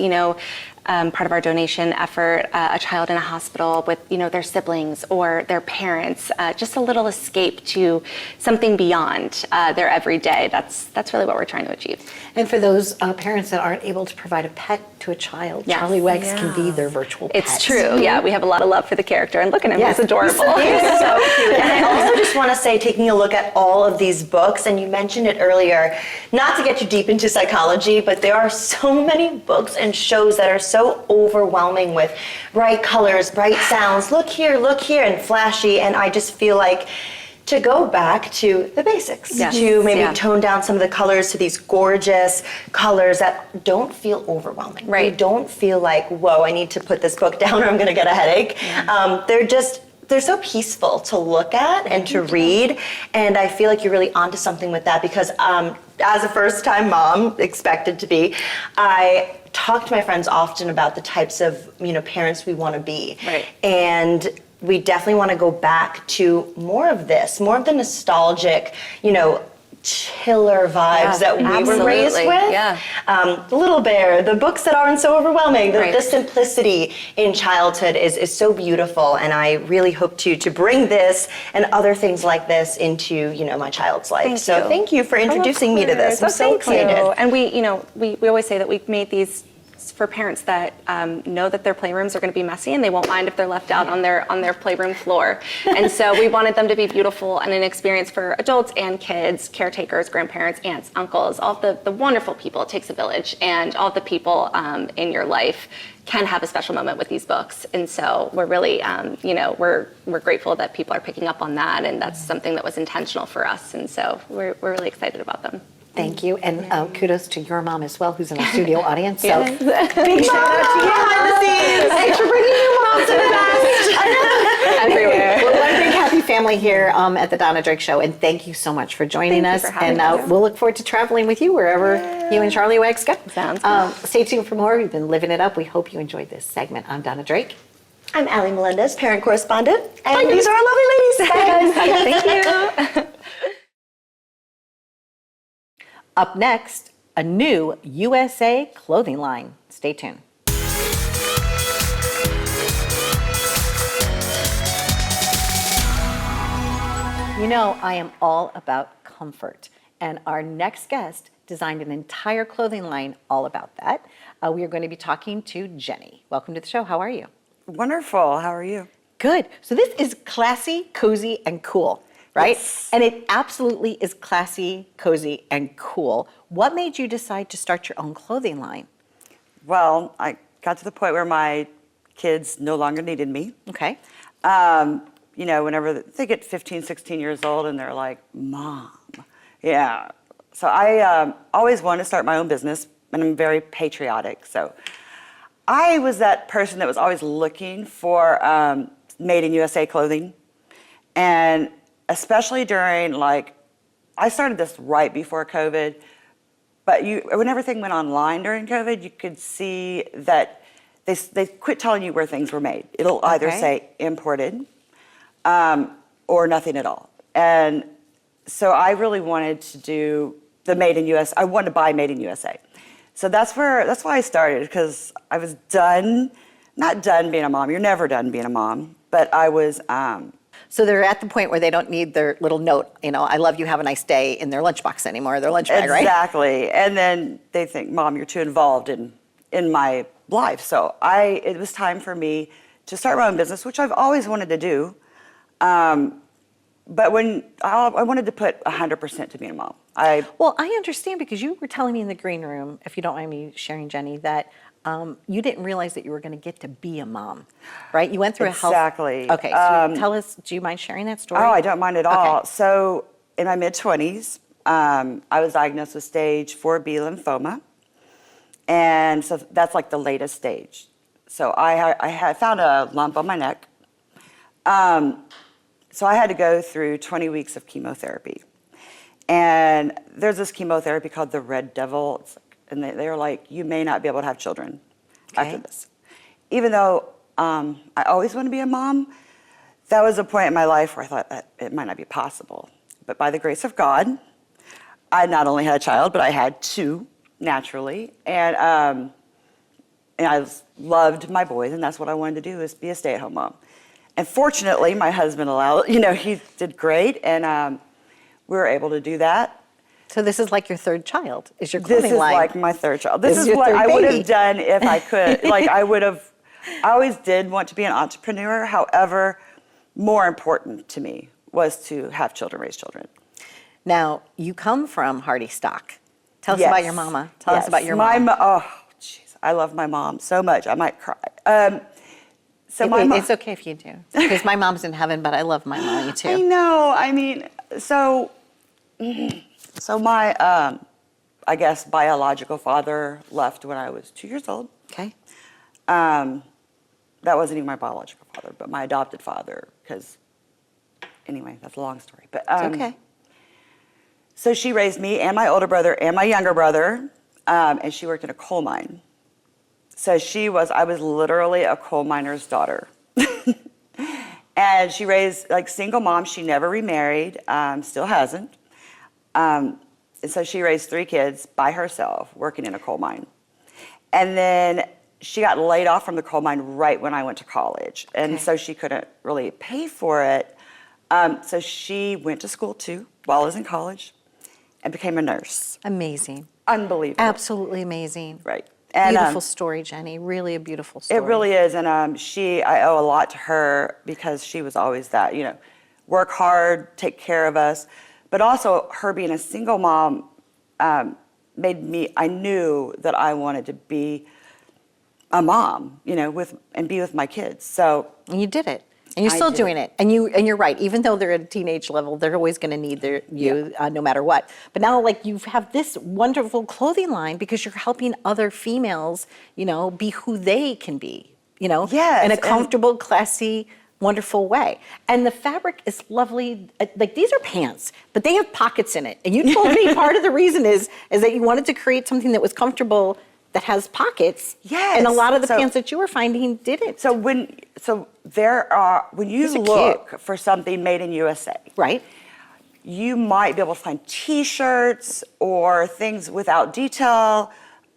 part of our donation effort, a child in a hospital with, their siblings or their parents, just a little escape to something beyond their everyday. That's really what we're trying to achieve. And for those parents that aren't able to provide a pet to a child, Yes. Charlie Wags can be their virtual pet. It's true. Yeah, we have a lot of love for the character, and look at him, he's adorable. He's so cute. And I also just want to say, taking a look at all of these books, and you mentioned it earlier, not to get you deep into psychology, but there are so many books and shows that are so overwhelming with bright colors, bright sounds, look here, and flashy, and I just feel like to go back to the basics, Yes. to maybe Yeah. tone down some of the colors to these gorgeous colors that don't feel overwhelming. Right. They don't feel like, whoa, I need to put this book down or I'm going to get a headache. They're so peaceful to look at and to read, and I feel like you're really onto something with that because as a first-time mom, expected to be, I talk to my friends often about the types of parents we want to be. Right. And we definitely want to go back to more of this, more of the nostalgic, chiller vibes that we were raised absolutely. with. Yeah. The Little Bear, the books that aren't so overwhelming, Right. the simplicity in childhood is so beautiful, and I really hope to bring this and other things like this into my child's life. Thank you for introducing me to this. I'm so excited. And we always say that we've made these for parents that know that their playrooms are going to be messy and they won't mind if they're left out on their playroom floor. And so we wanted them to be beautiful and an experience for adults and kids, caretakers, grandparents, aunts, uncles, all the wonderful people. It takes a village, and all the people in your life can have a special moment with these books. And so we're really, we're grateful that people are picking up on that, and that's something that was intentional for us. And so we're really excited about them. Thank you, and kudos to your mom as well, who's in our studio audience. So Yes. Big shout out to you behind the scenes. Thanks for bringing your mom to the best. Everywhere. we're one big happy family here at the Donna Drake Show, and thank you so much for joining Thank us. you for having and us. we'll look forward to traveling with you wherever you and Charlie Wags go. Sounds good. Stay tuned for more. We've been living it up. We hope you enjoyed this segment. I'm Donna Drake. I'm Ally Melendez, parent correspondent, and these are our lovely ladies. Bye, guys. Thank you. Up next, a new USA clothing line. Stay tuned. I am all about comfort, and our next guest designed an entire clothing line all about that. We are going to be talking to Jenny. Welcome to the show. How are you? Wonderful. How are you? Good. So this is classy, cozy, and cool, right? Yes. And it absolutely is classy, cozy, and cool. What made you decide to start your own clothing line? Well, I got to the point where my kids no longer needed me. Okay. Whenever they get 15, 16 years old and they're like, Mom. Yeah. So I always wanted to start my own business, and I'm very patriotic. So I was that person that was always looking for made in USA clothing. And especially during I started this right before COVID. But when everything went online during COVID, you could see that they quit telling you where things were made. It'll either say imported or nothing at all. And so I really wanted to do the Made in USA. I wanted to buy Made in USA. So that's why I started, because I was not done being a mom. You're never done being a mom, but I was. So they're at the point where they don't need their little note, I love you, have a nice day, in their lunchbox anymore, their lunch bag, right? Exactly. And then they think, Mom, you're too involved in my life. So it was time for me to start my own business, which I've always wanted to do. But when I wanted to put 100% to being a mom. Well, I understand, because you were telling me in the green room, if you don't mind me sharing, Jenny, that you didn't realize that you were going to get to be a mom, right? You went through a health. Exactly. Okay, so tell us, do you mind sharing that story? Oh, I don't mind at all. Okay. So in my mid-20s, I was diagnosed with stage 4B lymphoma. And so that's like the latest stage. So I had found a lump on my neck. So I had to go through 20 weeks of chemotherapy. And there's this chemotherapy called the Red Devil. And they were like, you may not be able to have children after this. Even though I always want to be a mom, that was a point in my life where I thought that it might not be possible. But by the grace of God, I not only had a child, but I had two naturally. And I loved my boys, and that's what I wanted to do, is be a stay-at-home mom. And fortunately, my husband allowed, he did great, and we were able to do that. So this is like your third child, is your clothing line. This is like my third child. This is your what third I would baby. have done if I could. I always did want to be an entrepreneur. However, more important to me was to have children, raise children. Now, you come from Hardy stock. Tell us about your mama. Tell us about your mom. Oh, jeez, I love my mom so much. I might cry. It's okay if you do, because my mom's in heaven, but I love my mommy too. I know. I mean, so my, I guess, biological father left when I was 2 years old. Okay. That wasn't even my biological father, but my adopted father, because, anyway, that's a long story. But It's okay. So she raised me and my older brother and my younger brother, and she worked in a coal mine. So I was literally a coal miner's daughter. And she raised, single mom. She never remarried, still hasn't. And so she raised 3 kids by herself, working in a coal mine. And then she got laid off from the coal mine right when I went to college. And so she couldn't really pay for it. So she went to school too while I was in college and became a nurse. Amazing. Unbelievable. Absolutely amazing. Right. And, beautiful story, Jenny. Really a beautiful story. It really is. And I owe a lot to her, because she was always that, work hard, take care of us. But also her being a single mom I knew that I wanted to be a mom, and be with my kids. So. And you did it. And you're still doing it. And you're right. Even though they're at a teenage level, they're always going to need you no matter what. But now, you have this wonderful clothing line because you're helping other females, be who they can be, Yes, in a comfortable, classy, wonderful way. And the fabric is lovely. These are pants, but they have pockets in it. And you told me part of the reason is that you wanted to create something that was comfortable, that has pockets. Yes. And a lot of the pants that you were finding didn't. So when you look for something made in USA, right, you might be able to find T-shirts or things without detail,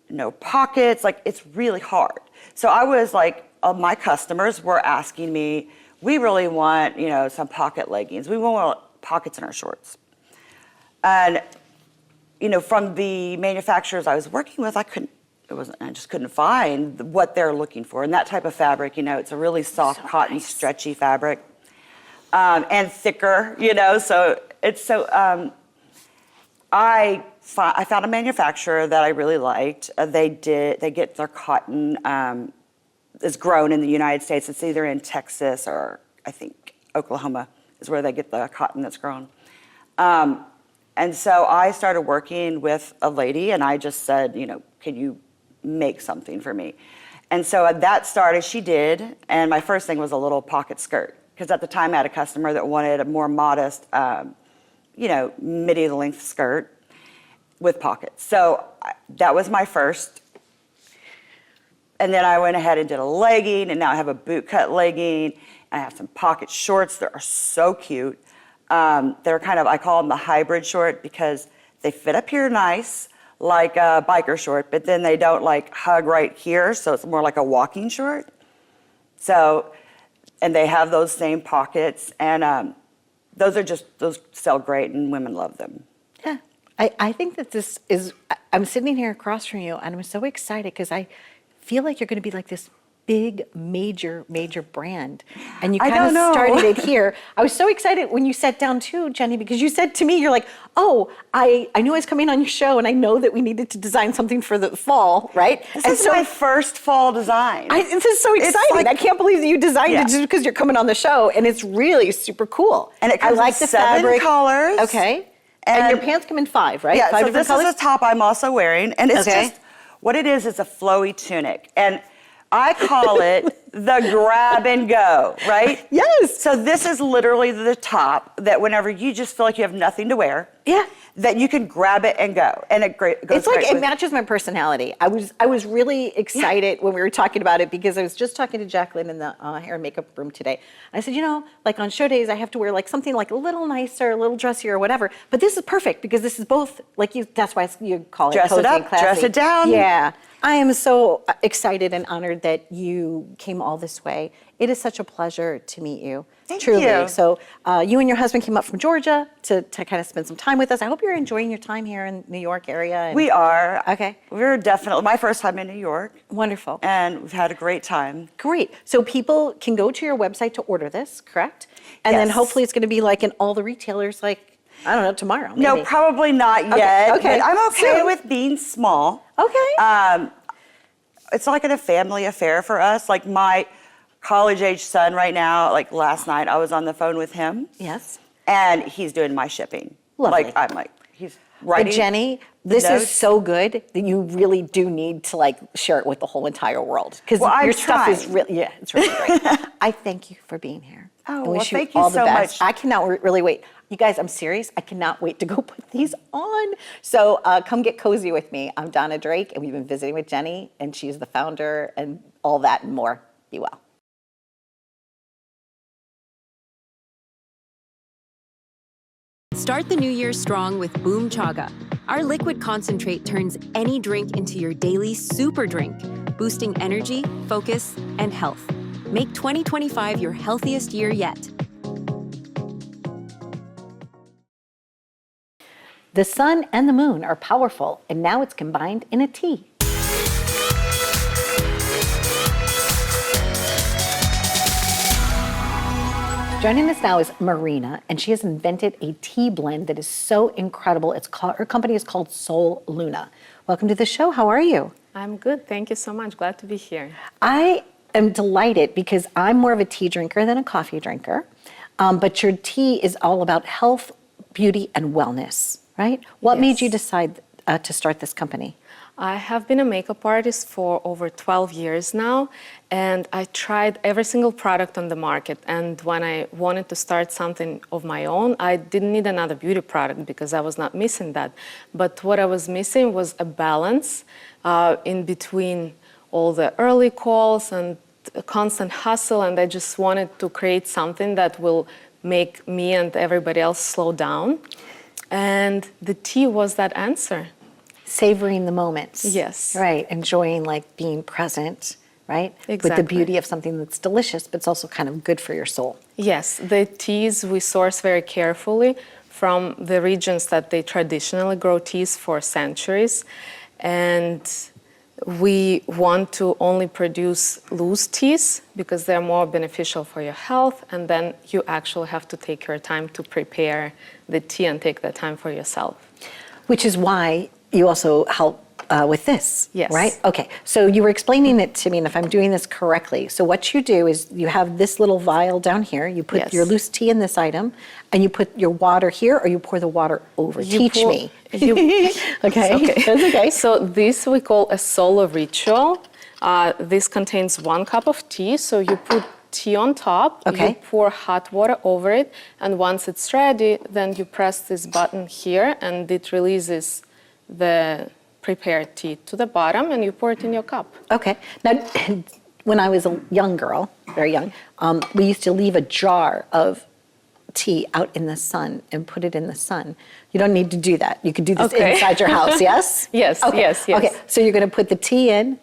no pockets. It's really hard. So I was my customers were asking me, we really want, some pocket leggings. We want pockets in our shorts. And, from the manufacturers I was working with, I just couldn't find what they're looking for. And that type of fabric, it's a really soft, cotton, stretchy fabric, and thicker, so it's so, I found a manufacturer that I really liked. They get their cotton, is grown in the United States. It's either in Texas or I think Oklahoma is where they get the cotton that's grown. And so I started working with a lady, and I just said, can you make something for me? And so that started, she did, and my first thing was a little pocket skirt, because at the time I had a customer that wanted a more modest, midi-length skirt. with pockets. So that was my first. And then I went ahead and did a legging, and now I have a boot cut legging. I have some pocket shorts that are so cute. They're kind of, I call them the hybrid short because they fit up here nice, like a biker short, but then they don't like hug right here, so it's more like a walking short. So, and they have those same pockets, and those sell great, and women love them. Yeah, I think that this is, I'm sitting here across from you, and I'm so excited because I feel like you're going to be like this big, major brand. And you kind of started it here. I was so excited when you sat down too, Jenny, because you said to me, you're like, oh, I knew I was coming on your show, and I know that we needed to design something for the fall, right? This is my first fall design. This is so exciting. Like, I can't believe that you designed it just because you're coming on the show, and it's really super cool. And it comes I like in the 7 fabric. colors. Okay. And your pants come in 5, right? Yeah, 5 so different this colors? is a top I'm also wearing, and it's just, what it is a flowy tunic. And I call it the grab and go, right? Yes. So this is literally the top that whenever you just feel like you have nothing to wear, that you can grab it and go. And it goes It's like great it with- matches my personality. I was really excited when we were talking about it because I was just talking to Jacqueline in the hair and makeup room today. I said, like on show days, I have to wear like something like a little nicer, a little dressier or whatever. But this is perfect because this is both like you. That's why you call it Dress cozy it up, and classy. dress it down. Yeah. I am so excited and honored that you came all this way. It is such a pleasure to meet you. Thank truly. you. So you and your husband came up from Georgia to kind of spend some time with us. I hope you're enjoying your time here in New York area. And We are. Okay. We're definitely, my first time in New York. Wonderful. And we've had a great time. Great. So people can go to your website to order this, correct? And then Yes. hopefully it's going to be like in all the retailers, like, I don't know, tomorrow. Maybe. No, probably not yet. Okay. But I'm okay So- with being small. Okay. It's like a family affair for us. Like my college-age son right now, like last night I was on the phone with him. Yes. And he's doing my shipping. Lovely. Like I'm like, he's writing. But Jenny, this is notes. so good that you really do need to like share it with the whole entire world because Well, I'm your stuff is trying. really, it's really great. I thank you for being here. Oh, I well, wish thank you you all the so best. much. I cannot really wait. You guys, I'm serious. I cannot wait to go put these on. So come get cozy with me. I'm Donna Drake, and we've been visiting with Jenny, and she's the founder and all that and more. Be well. Start the new year strong with Boom Chaga. Our liquid concentrate turns any drink into your daily super drink, boosting energy, focus, and health. Make 2025 your healthiest year yet. The sun and the moon are powerful, and now it's combined in a tea. Joining us now is Marina, and she has invented a tea blend that is so incredible. Her company is called Solunãe. Welcome to the show. How are you? I'm good. Thank you so much. Glad to be here. I am delighted because I'm more of a tea drinker than a coffee drinker. But your tea is all about health, beauty, and wellness, right? What made you decide to start this company? I have been a makeup artist for over 12 years now, and I tried every single product on the market. And when I wanted to start something of my own, I didn't need another beauty product because I was not missing that. But what I was missing was a balance in between all the early calls and constant hustle, and I just wanted to create something that will make me and everybody else slow down. And the tea was that answer. Savoring the moments. Yes. Right, enjoying like being present, right? With the Exactly. beauty of something that's delicious, but it's also kind of good for your soul. Yes, the teas we source very carefully from the regions that they traditionally grow teas for centuries. And we want to only produce loose teas because they're more beneficial for your health. And then you actually have to take your time to prepare the tea and take the time for yourself. Which is why you also help with this, Yes. right? Okay, so you were explaining it to me, and if I'm doing this correctly, so what you do is you have this little vial down here, you put Yes. your loose tea in this item, and you put your water here, or you pour the water over. Teach me. Okay, that's okay. So this we call a solo ritual. This contains 1 cup of tea, so you put tea on top, Okay. you pour hot water over it, and once it's ready, then you press this button here, and it releases the prepared tea to the bottom and you pour it in your cup. Okay. Now, when I was a young girl, very young, we used to leave a jar of tea out in the sun and put it in the sun. You don't need to do that. You could do this inside your house, yes? Yes, okay. yes. Okay, so you're going to put the tea in,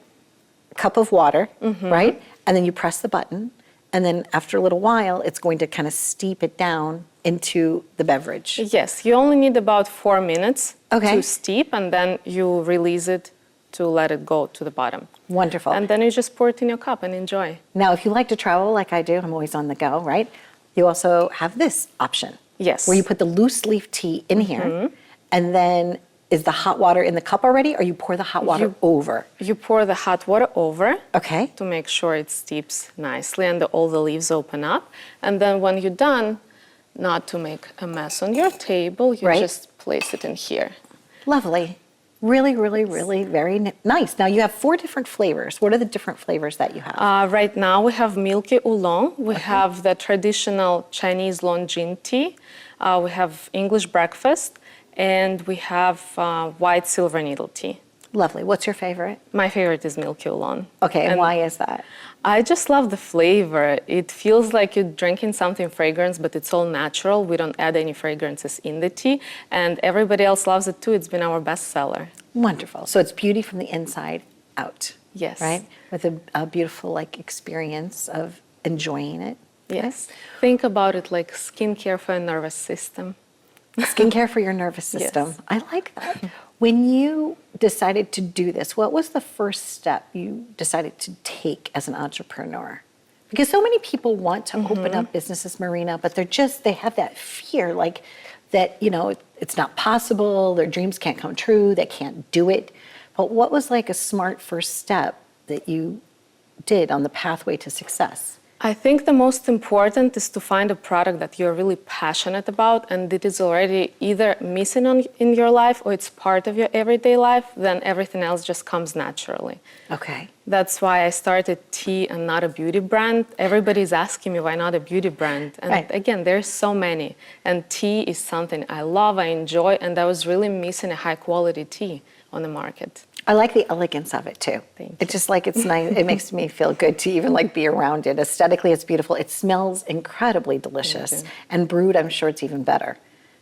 a cup of water, right? And then you press the button, and then after a little while, it's going to kind of steep it down into the beverage. Yes, you only need about 4 minutes Okay. to steep, and then you release it to let it go to the bottom. Wonderful. And then you just pour it in your cup and enjoy. Now, if you like to travel like I do, I'm always on the go, right? You also have this option. Yes. Where you put the loose leaf tea in here, and then is the hot water in the cup already, or you pour the hot water over? You pour the hot water over Okay. to make sure it steeps nicely and all the leaves open up. And then when you're done, not to make a mess on your table, you just place it in here. Lovely. Really, really, really very nice. Now you have 4 different flavors. What are the different flavors that you have? Right now we have milky oolong, we have the traditional Chinese Longines tea, we have English breakfast, and we have white silver needle tea. Lovely. What's your favorite? My favorite is milky oolong. Okay, and why is that? I just love the flavor. It feels like you're drinking something fragrance, but it's all natural. We don't add any fragrances in the tea, and everybody else loves it too. It's been our best seller. Wonderful. So it's beauty from the inside out. Yes. Right? With a beautiful experience of enjoying it. Yes. Think about it like skincare for a nervous system. Skincare for your nervous system. Yes. I like that. When you decided to do this, what was the first step you decided to take as an entrepreneur? Because so many people want to open up businesses, Marina, but they have that fear, that, it's not possible, their dreams can't come true, they can't do it. But what was a smart first step that you did on the pathway to success? I think the most important is to find a product that you're really passionate about and it is already either missing in your life or it's part of your everyday life, then everything else just comes naturally. Okay. That's why I started tea and not a beauty brand. Everybody's asking me why not a beauty brand. And again, there's so many. And tea is something I love, I enjoy, and I was really missing a high quality tea on the market. I like the elegance of it too. Thank you. It's just it's nice. It makes me feel good to even be around it. Aesthetically, it's beautiful. It smells incredibly delicious. And brewed, I'm sure it's even better.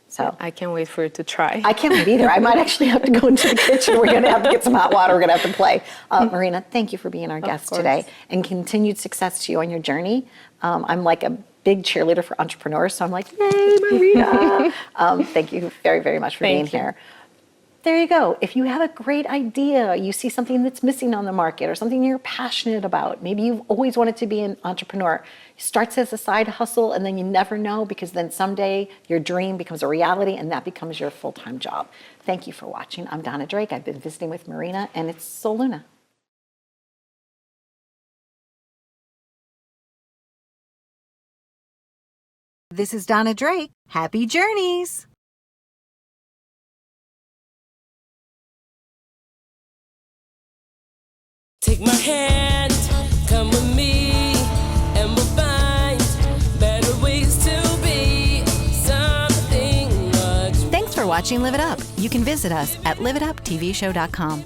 So I can't wait for you to try. I can't wait either. I might actually have to go into the kitchen. We're going to have to get some hot water. We're going to have to play. Marina, thank you for being our guest today, and continued success to you on your journey. I'm like a big cheerleader for entrepreneurs, so I'm like, yay, Marina. Thank you very, very much for being here. There you go. If you have a great idea, you see something that's missing on the market or something you're passionate about, maybe you've always wanted to be an entrepreneur. It starts as a side hustle and then you never know, because then someday your dream becomes a reality and that becomes your full-time job. Thank you for watching. I'm Donna Drake. I've been visiting with Marina, and it's Solunãe. This is Donna Drake. Happy journeys! Take my hand, come with me, and we'll find better ways to be something much. Thanks for watching Live It Up. You can visit us at liveituptvshow.com.